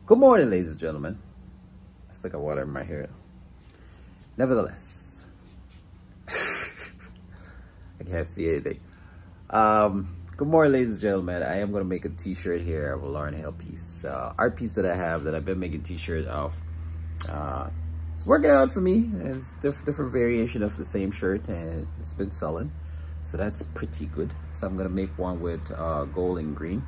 Good morning, ladies and gentlemen. I still got water in my hair. Nevertheless, I can't see anything. Good morning, ladies and gentlemen. I am going to make a t-shirt here of a Lauryn Hill piece. Art piece that I have that I've been making t-shirts of. It's working out for me. It's different variation of the same shirt, and it's been selling. So that's pretty good. So I'm going to make one with gold and green.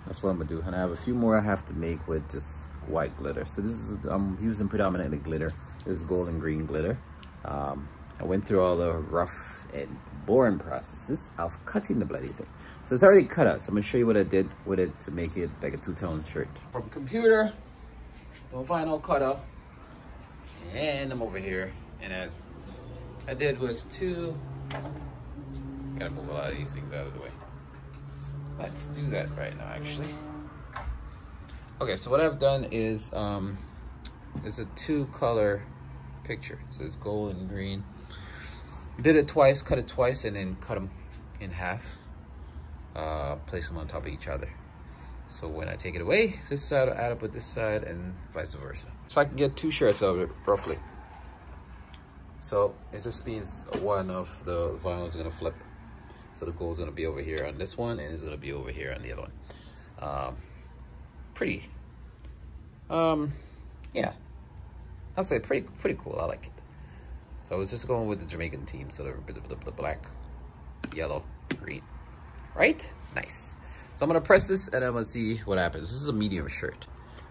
That's what I'm gonna do, and I have a few more I have to make with just white glitter. So this is, I'm using predominantly glitter. This is gold and green glitter. I went through all the rough and boring processes of cutting the bloody thing. So it's already cut out, so I'm gonna show you what I did with it to make it like a two-tone shirt. From computer, no final cutter, and I'm over here, and as I did was gotta move a lot of these things out of the way. Let's do that right now, actually. Okay, so what I've done is, it's a two-color picture. It says gold and green. Did it twice, cut it twice, and then cut them in half. Place them on top of each other. So when I take it away, this side will add up with this side, and vice versa. So I can get two shirts out of it, roughly. So it just means one of the vinyl is gonna flip. So the gold's gonna be over here on this one, and it's gonna be over here on the other one. Pretty. Yeah. I'll say pretty cool. I like it. So I was just going with the Jamaican team, so the black, yellow, green. Right? Nice. So I'm gonna press this, and I'm gonna see what happens. This is a medium shirt.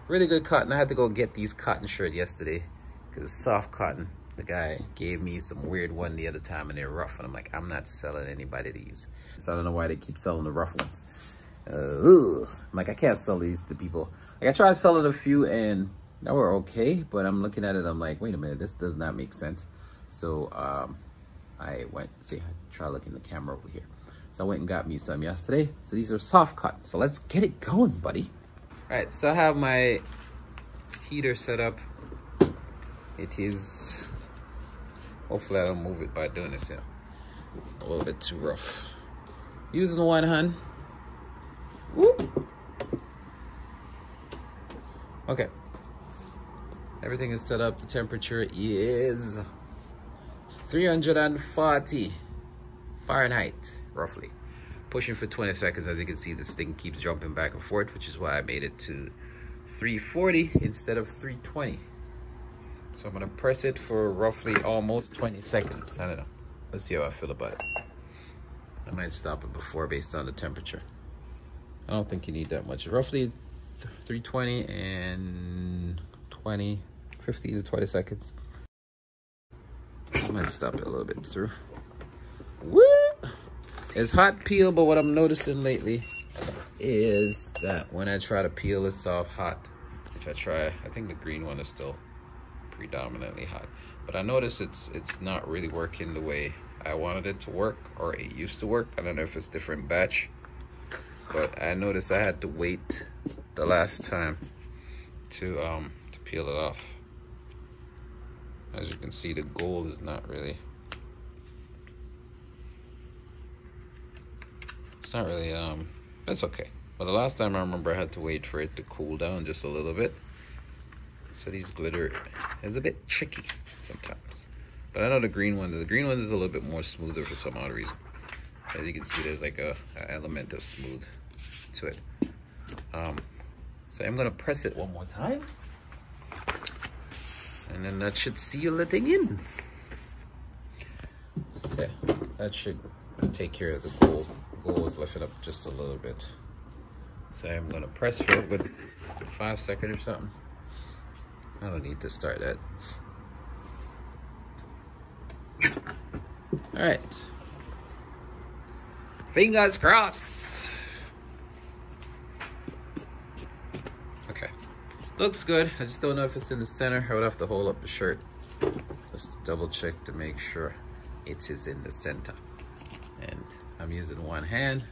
Really good cotton. I had to go get these cotton shirt yesterday because it's soft cotton. The guy gave me some weird one the other time, and they're rough, and I'm like, I'm not selling anybody these. So I don't know why they keep selling the rough ones. I'm like, I can't sell these to people. Like, I tried selling a few, and they were okay, but I'm looking at it, I'm like, wait a minute, this does not make sense. So I went, try looking at the camera over here. So I went and got me some yesterday. So these are soft cotton. So let's get it going, buddy. All right, so I have my heater set up. It is... Hopefully I don't move it by doing this, a little bit too rough. Using one hand. Whoop. Okay. Everything is set up. The temperature is 340 Fahrenheit, roughly. Pushing for 20 seconds. As you can see, this thing keeps jumping back and forth, which is why I made it to 340 instead of 320. So I'm gonna press it for roughly almost 20 seconds. I don't know. Let's see how I feel about it. I might stop it before based on the temperature. I don't think you need that much. Roughly 320 and 15 to 20 seconds. I might stop it a little bit through. Woo! It's hot peel, but what I'm noticing lately is that when I try to peel this off hot, which I think the green one is still predominantly hot, but I notice it's not really working the way I wanted it to work, or it used to work. I don't know if it's different batch, but I noticed I had to wait the last time to peel it off. As you can see, the gold is not really, that's okay. But the last time I remember I had to wait for it to cool down just a little bit. So these glitter is a bit tricky sometimes. But I know the green one is a little bit more smoother for some odd reason. As you can see, there's like an element of smooth to it. So I'm gonna press it one more time. And then that should seal the thing in. So yeah, that should take care of the gold. The gold is lifted up just a little bit. So I'm gonna press for it with 5 seconds or something. I don't need to start that. All right. Fingers crossed. Okay. Looks good. I just don't know if it's in the center. I would have to hold up the shirt just to double check to make sure it is in the center. And I'm using one hand.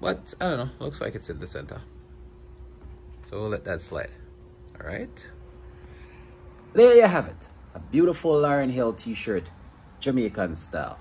But I don't know. Looks like it's in the center. So we'll let that slide. All right. There you have it. A beautiful Lauryn Hill t-shirt, Jamaican style.